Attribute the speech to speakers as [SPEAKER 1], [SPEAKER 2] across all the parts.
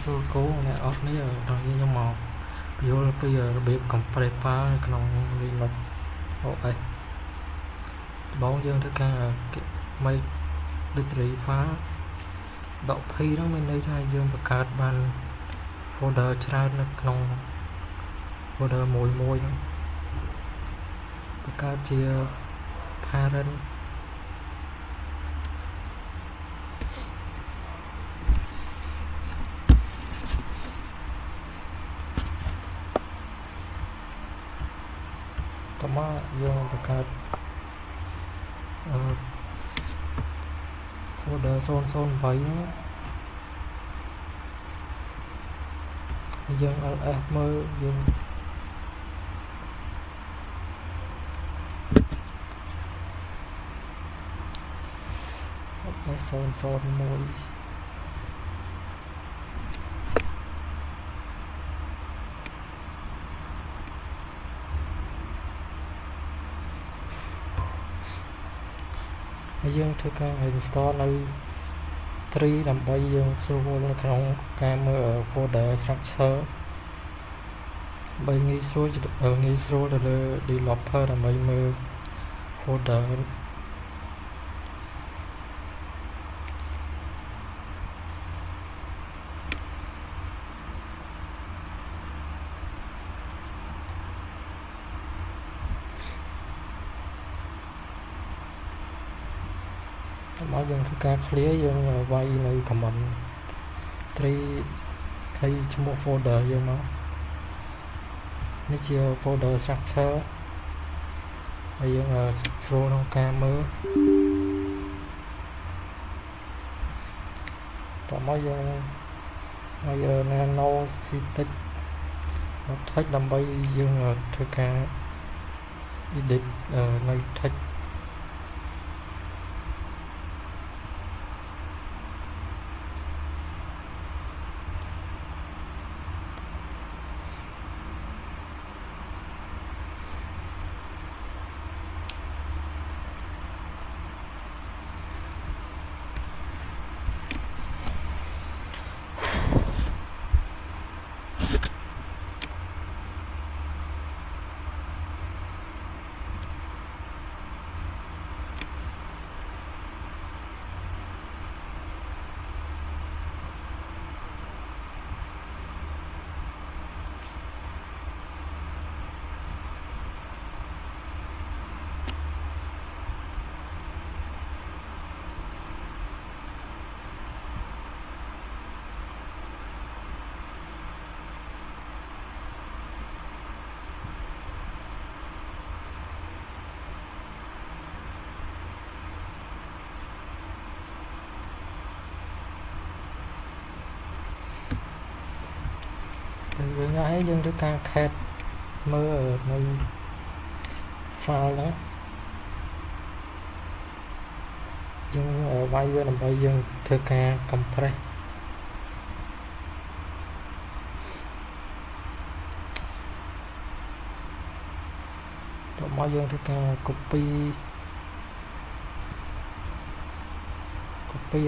[SPEAKER 1] ចូលគោអ្នកអត់នេះដល់ខ្ញុំមកយល់ពីរបៀប compress file នៅក្នុង Linux OS បងយើងធ្វើការ make directory file ដក P ហ្នឹងមានន័យថាយើងបង្កើតបាន folder ច្រើននៅក្នុង folder មួយហ្នឹងបង្កើតជា parent តមកយើងបង្កើតfolder 008ហ្នឹងយើង ls មើលយើង001ហើយយើងធ្វើការ install នៅ tree ដើម្បីយើងស្រួលនៅក្នុងការមើល folder structure ដើម្បីងាយស្រួលទៅលើ developer ដើម្បីមើល folder មកយើងធ្វើការ clear យើងវាយនៅ command 3ហើយឈ្មោះ folder យើងមកនេះជា folder structure ហើយយើងស្រួលក្នុងការមើលតមកយើងឲ្យ nano ctech text ដើម្បីយើងធ្វើការ edit នៅ textយើងហើយយើងធ្វើការ cat មើលនៅ file ហ្នឹងយើងវាយវាដើម្បីយើងធ្វើការ compress តមកយើងធ្វើការ copy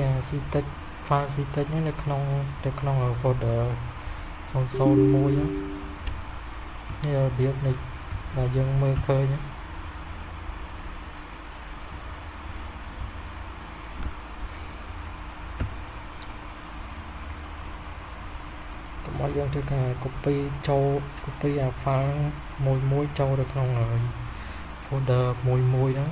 [SPEAKER 1] អា ctech file ctech នេះនៅក្នុង folder 001នេះរបៀបនេះដែលយើងមើលឃើញតមកយើងធ្វើការ copy ចូល copy អា file មួយចូលទៅក្នុង folder មួយហ្នឹង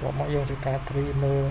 [SPEAKER 1] តមកយើងធ្វើការ tree មើល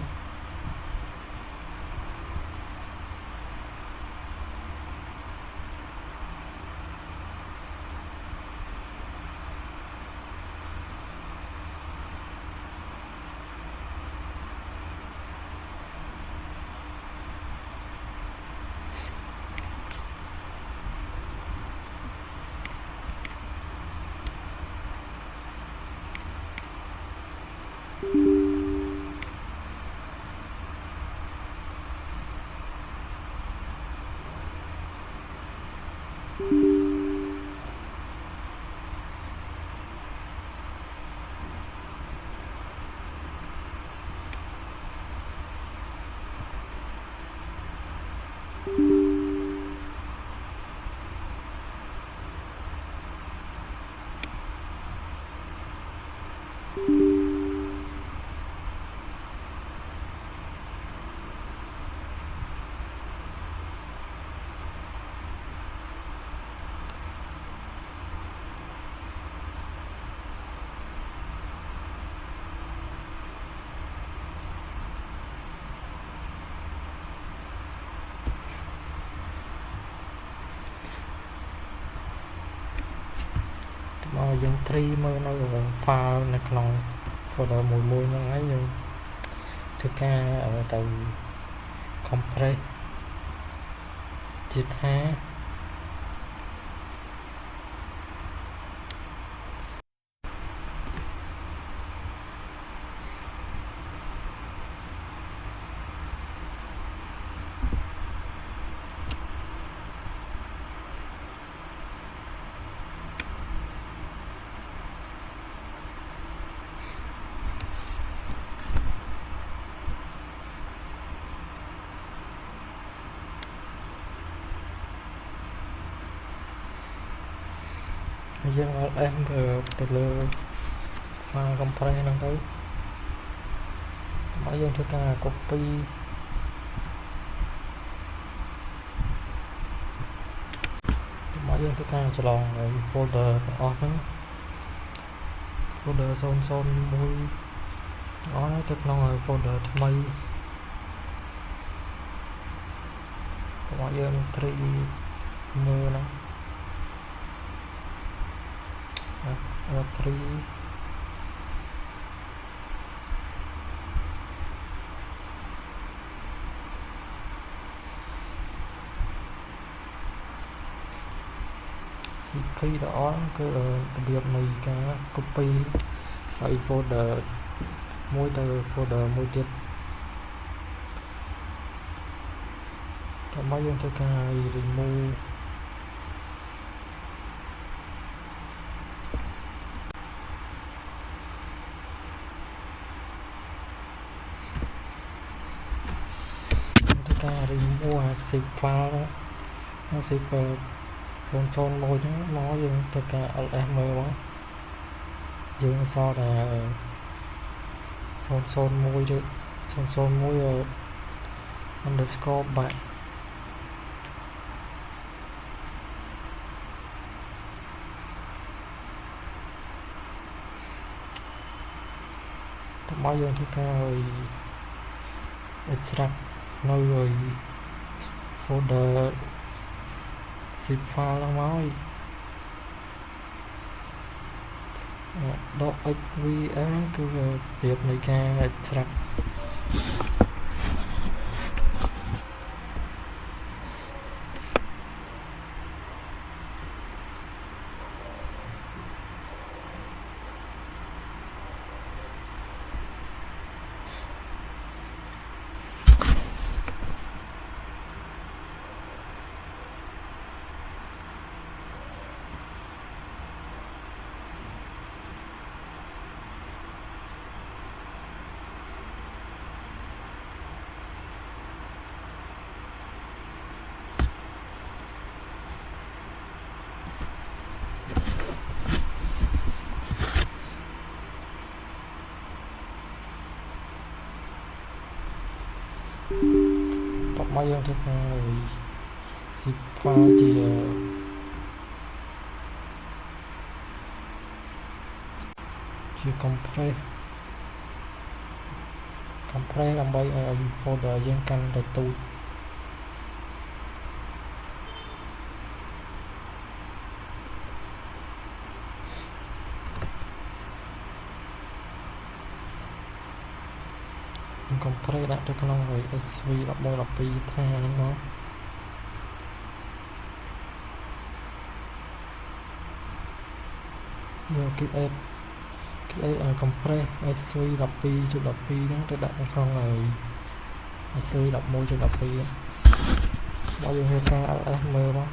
[SPEAKER 1] យើងត្រីមើលនៅ file នៅក្នុង folder មួយហ្នឹងហើយយើងធ្វើការទៅ compress ជាថាយើង ls ទៅលើ file compress ហ្នឹងទៅមកយើងធ្វើការ copy មកយើងធ្វើការច្រឡំ folder ទាំងអស់ហ្នឹង folder 001អស់ទៅក្នុង folder ថ្មីមកយើងត្រីមើលហ្នឹងត្រីCP ដ៏អស់គឺរបៀបនៃការ copy ហើយ folder មួយទៅ folder មួយទៀតមកយើងធ្វើការ remove ការ remove អា zip file អា zip 001ហ្នឹងមកយើងធ្វើការ ls មើលមកយើងសល់តែ001ទេ001 underscore back មកយើងធ្វើការ extract នៅ folder zip file ហ្នឹងមក.hvl គឺរបៀបនៃការ extract មកយើងធ្វើការ zip file ជា compress ដើម្បីឲ្យ folder យើងកាន់តែទូចcompress ដាក់ទៅក្នុង SV 1112 ថាហ្នឹងមកយក create compress SV 12.12 ហ្នឹងទៅដាក់នៅក្នុង SV 11.12 មកយើងធ្វើការ ls មើលមក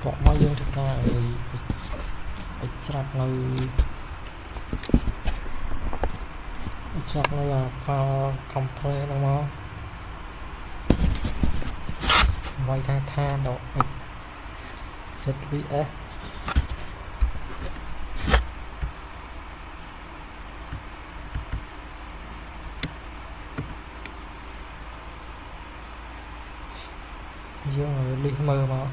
[SPEAKER 1] ក៏មកយើងធ្វើការ extract នៅ chắc là file compress đúng không quay tha độ ZVS dương rồi đi mơ mà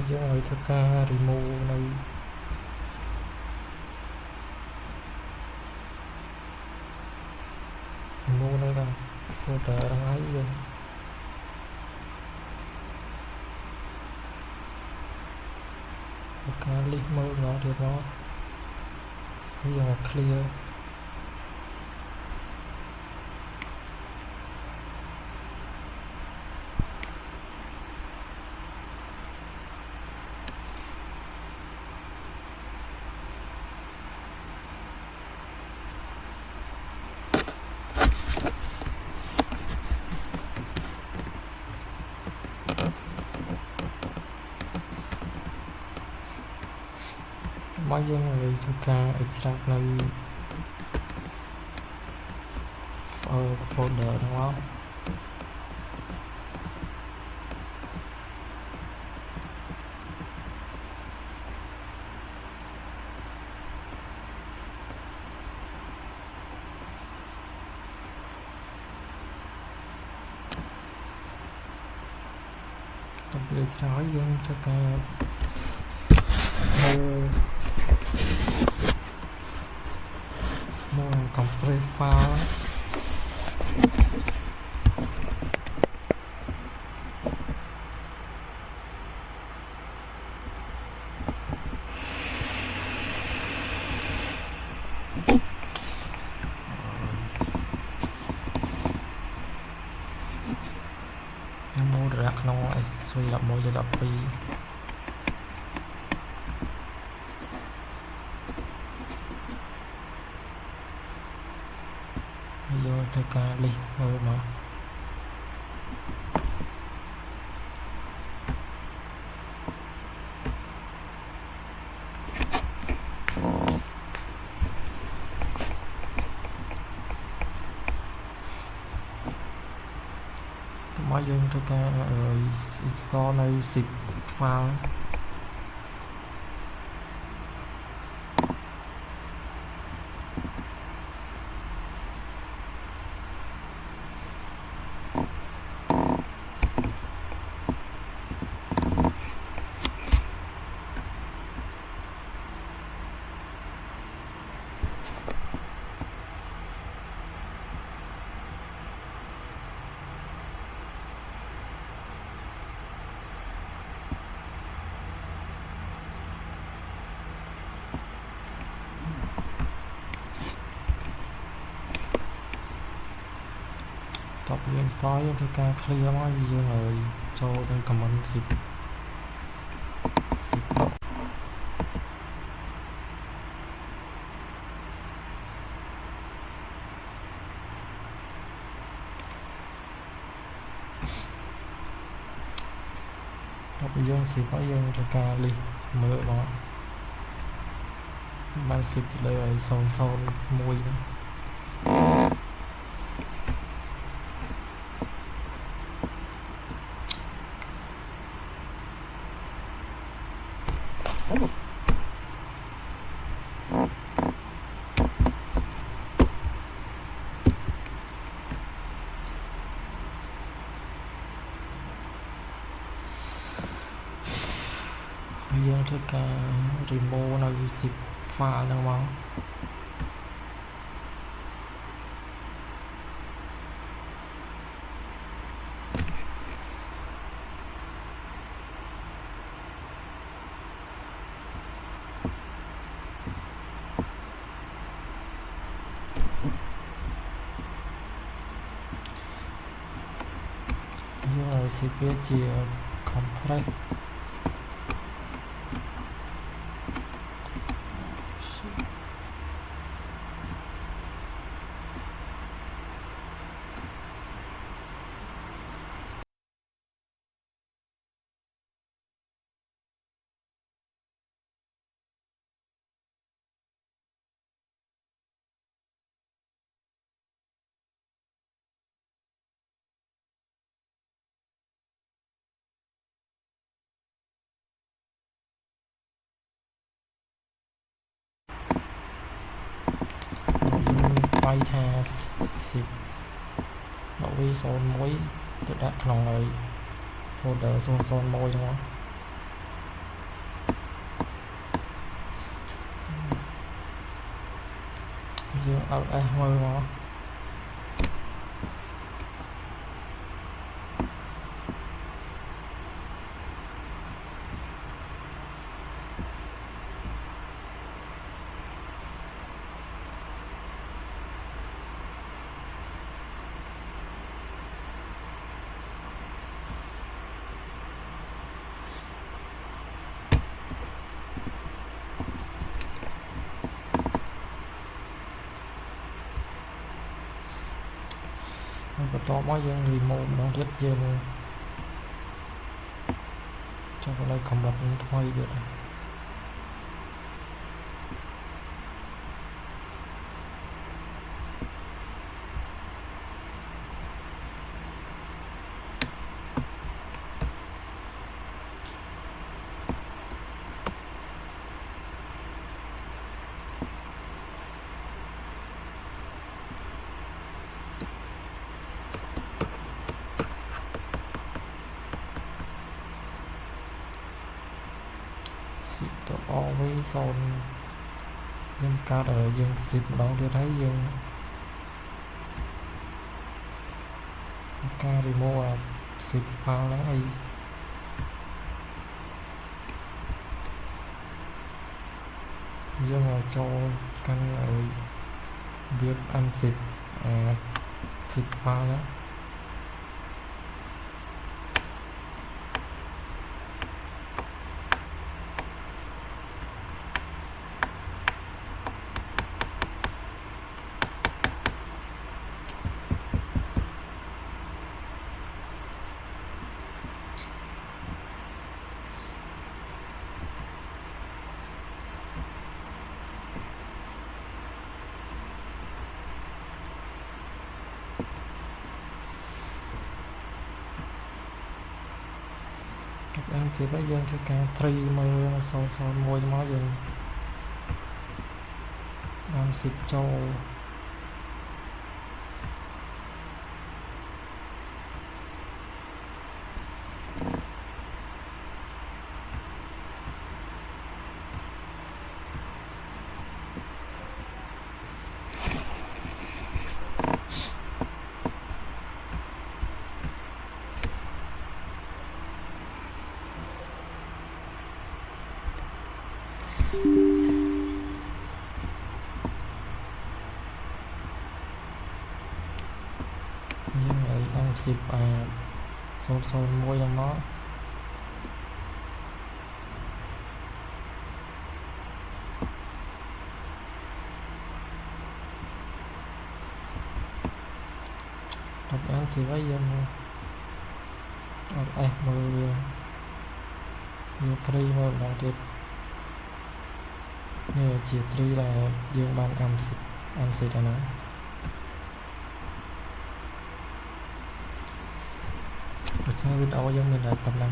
[SPEAKER 1] dương rồi thực ra remove này là folder đang ấy rồi cái link mơ nó được nó bây giờ clear mấy dương người cho ca extract này folder đúng không đặc biệt nói dương cho ca mua compress file mua được nó suy là mua cho đọc pi vô cho ca đi rồi mà máy dương cho ca rồi install này zip file tập install cho ca clear máy dương rồi cho đây comment zip độ tập dương zip có dương cho ca đi mở nó mang zip thì đây là son mùi dương cho ca remove này zip file nào mà dương là zip chia compress វាយថា10ដក v01 ទៅដាក់ក្នុងហើយ folder 001ហ្នឹងមកយើង ls មើលមកបន្ទាប់មកយើង remove ម្ដងទៀតយើងចុះកន្លែង commit ថ្មីទៀតទៅ v0 យើងកាត់យើង zip ម្ដងទៀតហើយយើងការ remove zip file ហ្នឹងហើយយើងចូលកាន់របៀប unzip zip file ហ្នឹងជាបើយើងធ្វើការ tree មើល001មកយើងបាន10ចូលយើងឲ្យអង្គ10 001ហ្នឹងមកដល់អានស៊ីវយើងអត់អេសមើលវាត្រីមើលម្ដងទៀតនេះជាត្រីដែលយើងបានអាំសិតអាហ្នឹងប្រសិនវីដេអូយើងមានតែប៉ុណ្ណឹង